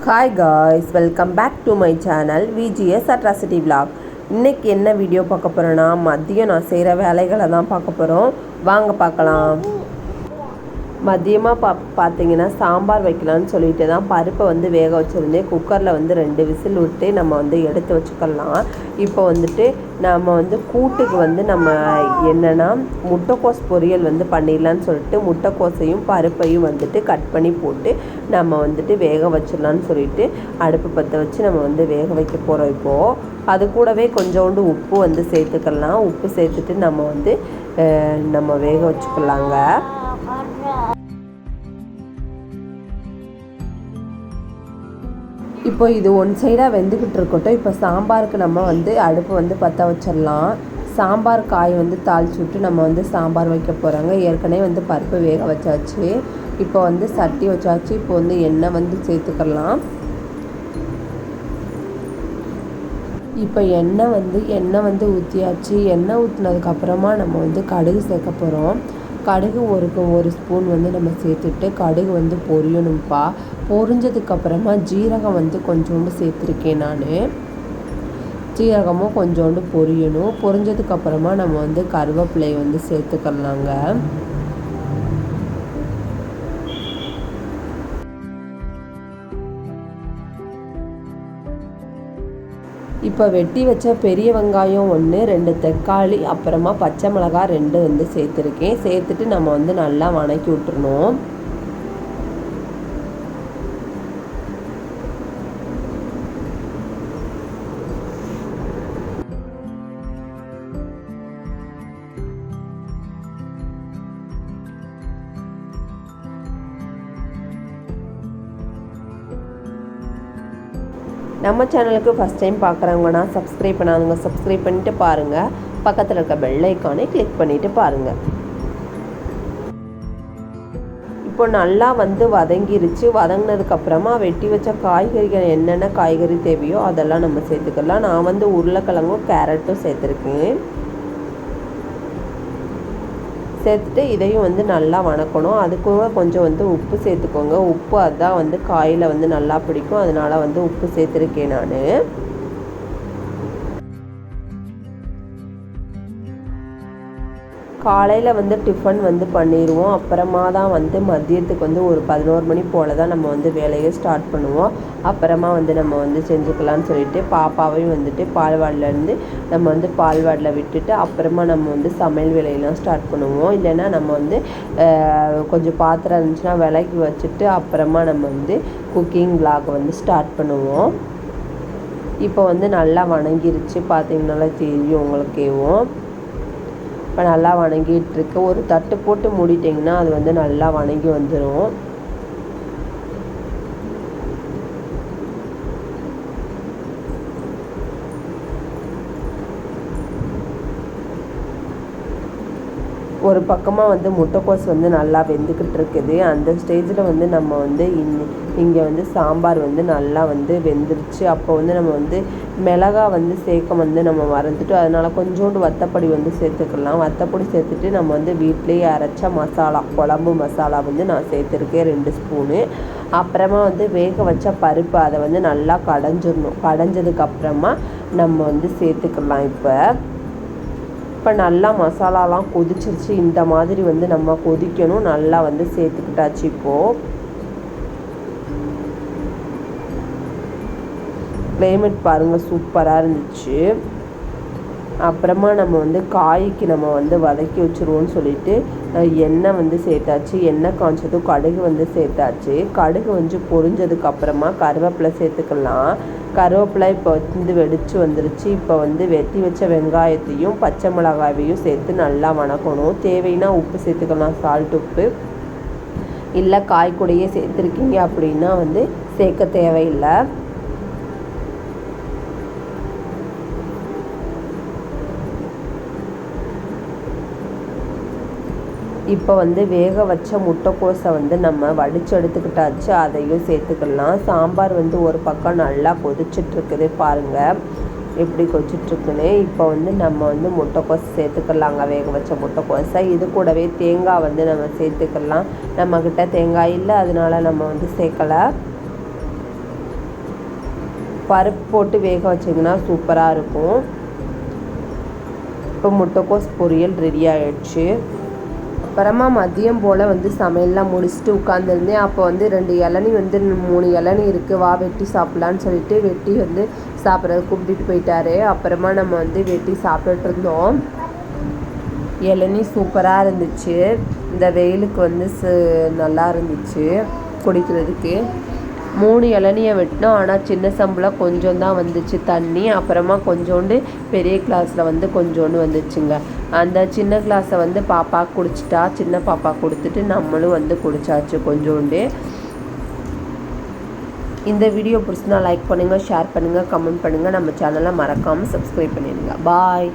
Hi guys, welcome back to my channel VGS atrocity vlog. இன்றைக்கி என்ன video பார்க்க போகிறோன்னா, மதியம் நான் செய்கிற வேலைகளை தான் பார்க்க போகிறோம். வாங்க பார்க்கலாம். மதியமாக பார்த்தீங்கன்னா சாம்பார் வைக்கலான்னு சொல்லிட்டு தான் பருப்பை வந்து வேக வச்சுருந்தேன். குக்கரில் வந்து 2 விசில் விட்டு நம்ம வந்து எடுத்து வச்சுக்கலாம். இப்போ வந்துட்டு நம்ம வந்து கூட்டுக்கு வந்து நம்ம என்னென்னா முட்டைக்கோஸ் பொரியல் வந்து பண்ணிடலான்னு சொல்லிட்டு முட்டைக்கோஸையும் பருப்பையும் வந்துட்டு கட் பண்ணி போட்டு நம்ம வந்துட்டு வேக வச்சிடலான்னு சொல்லிட்டு அடுப்பு பற்ற வச்சு நம்ம வந்து வேக வைக்க போகிறோம். இப்போது அது கூடவே கொஞ்சோண்டு உப்பு வந்து சேர்த்துக்கலாம். உப்பு சேர்த்துட்டு நம்ம வேக வச்சுக்கலாங்க. இப்போ இது ஒன் சைடாக வெந்துக்கிட்டு இருக்கட்டும். இப்போ சாம்பாருக்கு நம்ம வந்து அடுப்பு வந்து பற்ற வச்சிடலாம். சாம்பார் காய் வந்து தாளிச்சு விட்டு நம்ம வந்து சாம்பார் வைக்க போகிறாங்க. ஏற்கனவே வந்து பருப்பு வேக வச்சாச்சு. இப்போ வந்து சட்டி வச்சாச்சு. இப்போ வந்து எண்ணெய் வந்து சேர்த்துக்கலாம். இப்போ எண்ணெய் வந்து ஊற்றியாச்சு. எண்ணெய் ஊற்றினதுக்கப்புறமா நம்ம வந்து கடுகு சேர்க்க போகிறோம். கடுகு ஒரு ஸ்பூன் வந்து நம்ம சேர்த்துட்டு கடுகு வந்து பொரியணும்ப்பா. பொரிஞ்சதுக்கப்புறமா ஜீரகம் வந்து கொஞ்சோண்டு சேர்த்துருக்கேன் நான். ஜீரகமும் கொஞ்சோண்டு பொரியணும். பொரிஞ்சதுக்கப்புறமா நம்ம வந்து கருவேப்பிலையை வந்து சேர்த்துக்கலாங்க. இப்போ வெட்டி வச்ச பெரிய வெங்காயம் 1, 2 தக்காளி, அப்புறமா பச்சை மிளகாய் 2 வந்து சேர்த்துருக்கேன். சேர்த்துட்டு நம்ம வந்து நல்லா வணக்கி விட்டுறணும். நம்ம சேனலுக்கு ஃபஸ்ட் டைம் பார்க்குறவங்கன்னா சப்ஸ்கிரைப் பண்ணாதுங்க, சப்ஸ்கிரைப் பண்ணிவிட்டு பாருங்கள். பக்கத்தில் இருக்க பெல் ஐக்கானை கிளிக் பண்ணிவிட்டு பாருங்கள். இப்போ நல்லா வந்து வதங்கிருச்சு. வதங்கினதுக்கப்புறமா வெட்டி வச்ச காய்கறிகள் என்னென்ன காய்கறி தேவையோ அதெல்லாம் நம்ம சேர்த்துக்கலாம். நான் வந்து உருளைக்கிழங்கும் கேரட்டும் சேர்த்துருக்கேன். சேர்த்துட்டு இதையும் வந்து நல்லா வணக்கணும். அதுக்கு கொஞ்சம் வந்து உப்பு சேர்த்துக்கோங்க. உப்பு அதுதான் வந்து காயில் வந்து நல்லா பிடிக்கும். அதனால் வந்து உப்பு சேர்த்துருக்கேன் நான். காலையில் வந்து டிஃபன் வந்து பண்ணிடுவோம். அப்புறமா தான் வந்து மதியத்துக்கு வந்து ஒரு 11 மணி போல் தான் நம்ம வந்து வேலையை ஸ்டார்ட் பண்ணுவோம். அப்புறமா வந்து நம்ம வந்து செஞ்சுக்கலான்னு சொல்லிட்டு பாப்பாவையும் வந்துட்டு பால்வாடிலேருந்து நம்ம வந்து பால்வாடியில் விட்டுட்டு அப்புறமா நம்ம வந்து சமையல் வேலையெல்லாம் ஸ்டார்ட் பண்ணுவோம். இல்லைன்னா நம்ம வந்து கொஞ்சம் பாத்திரம் இருந்துச்சுன்னா விலைக்கு வச்சுட்டு அப்புறமா நம்ம வந்து குக்கிங் விலாக் வந்து ஸ்டார்ட் பண்ணுவோம். இப்போ வந்து நல்லா வணங்கிருச்சு. பார்த்தீங்கன்னால தெரியும் உங்களுக்கேவும். இப்போ நல்லா வணங்கிட்டுருக்கு. ஒரு தட்டு போட்டு மூடிட்டிங்கன்னா அது வந்து நல்லா வணங்கி வந்துடும். ஒரு பக்கமாக வந்து முட்டைக்கோஸ் வந்து நல்லா வெந்துக்கிட்டு இருக்குது. அந்த ஸ்டேஜில் வந்து நம்ம வந்து இங்கே வந்து சாம்பார் வந்து நல்லா வந்து வெந்துருச்சு. அப்போ வந்து நம்ம வந்து மிளகா வந்து சேர்க்க வந்து நம்ம மறந்துட்டு அதனால் கொஞ்சோண்டு வத்தப்பொடி வந்து சேர்த்துக்கலாம். வத்தப்பொடி சேர்த்துட்டு நம்ம வந்து வீட்டிலேயே அரைச்ச மசாலா, குழம்பு மசாலா வந்து நான் சேர்த்துருக்கேன் 2 ஸ்பூனு. அப்புறமா வந்து வேக வச்ச பருப்பு அதை வந்து நல்லா கடைஞ்சிடணும். கடைஞ்சதுக்கப்புறமா நம்ம வந்து சேர்த்துக்கலாம். இப்போ நல்லா மசாலாலாம் கொதிச்சிருச்சு. இந்த மாதிரி வந்து நம்ம கொதிக்கணும். நல்லா வந்து சேர்த்துக்கிட்டாச்சு. இப்போது கிளைமேட் பாருங்கள், சூப்பராக இருந்துச்சு. அப்புறமா நம்ம வந்து காய்க்கு நம்ம வந்து வதக்கி வச்சுருவோன்னு சொல்லிட்டு எண்ணெய் வந்து சேர்த்தாச்சு. எண்ணெய் காய்ச்சதும் கடுகு வந்து சேர்த்தாச்சு. கடுகு வந்து பொரிஞ்சதுக்கப்புறமா கருவேப்பிலை சேர்த்துக்கலாம். கருவேப்பிலை இப்போ வந்து வெடித்து வந்துருச்சு. இப்போ வந்து வெட்டி வச்ச வெங்காயத்தையும் பச்சை மிளகாயையும் சேர்த்து நல்லா வணக்கணும். தேவைன்னா உப்பு சேர்த்துக்கலாம், சால்ட் உப்பு. இல்லை காய் கூடையே சேர்த்துருக்கீங்க அப்படின்னா வந்து சேர்க்க தேவையில்லை. இப்போ வந்து வேக வச்ச முட்டைக்கோஸை வந்து நம்ம வடித்து எடுத்துக்கிட்டாச்சு. அதையும் சேர்த்துக்கலாம். சாம்பார் வந்து ஒரு பக்கம் நல்லா கொதிச்சிட்ருக்குது. பாருங்கள் எப்படி கொதிச்சிட்ருக்குன்னு. இப்போ வந்து நம்ம வந்து முட்டைக்கோஸ் சேர்த்துக்கலாங்க, வேக வச்ச முட்டைக்கோஸை. இது கூடவே தேங்காய் வந்து நம்ம சேர்த்துக்கலாம். நம்மக்கிட்ட தேங்காய் இல்லை, அதனால நம்ம வந்து சேர்க்கலை. பருப்பு போட்டு வேக வச்சிங்கன்னா சூப்பராக இருக்கும். இப்போ முட்டைக்கோஸ் பொரியல் ரெடி ஆகிடுச்சு. அப்புறமா மதியம் போல் சமையல்லாம் முடிச்சுட்டு உட்காந்துருந்தேன். அப்போ 2 இளநீ 3 இளநீ இருக்குது, வா வெட்டி சாப்பிட்லான்னு சொல்லிட்டு வெட்டி சாப்பிட்றது கூப்பிட்டுட்டு போயிட்டாரு. அப்புறமா நம்ம வெட்டி சாப்பிட்டுட்டு இருந்தோம். இளநீ சூப்பராக இருந்துச்சு. இந்த வெயிலுக்கு நல்லா இருந்துச்சு குடிக்கிறதுக்கு. 3 இளநியை வெட்டினோம். ஆனால் சின்ன சம்பளம் கொஞ்சம் தான் வந்துச்சு தண்ணி. அப்புறமா கொஞ்சோண்டு பெரிய கிளாஸில் கொஞ்சோண்டு வந்துச்சுங்க. அந்த சின்ன கிளாஸை பாப்பா குடிச்சிட்டா. சின்ன பாப்பா கொடுத்துட்டு நம்மளும் குடிச்சாச்சு கொஞ்சோண்டு. இந்த வீடியோ பிடிச்சினா லைக் பண்ணுங்கள், ஷேர் பண்ணுங்கள், கமெண்ட் பண்ணுங்கள். நம்ம சேனலை மறக்காமல் சப்ஸ்கிரைப் பண்ணிடுங்க. பாய்.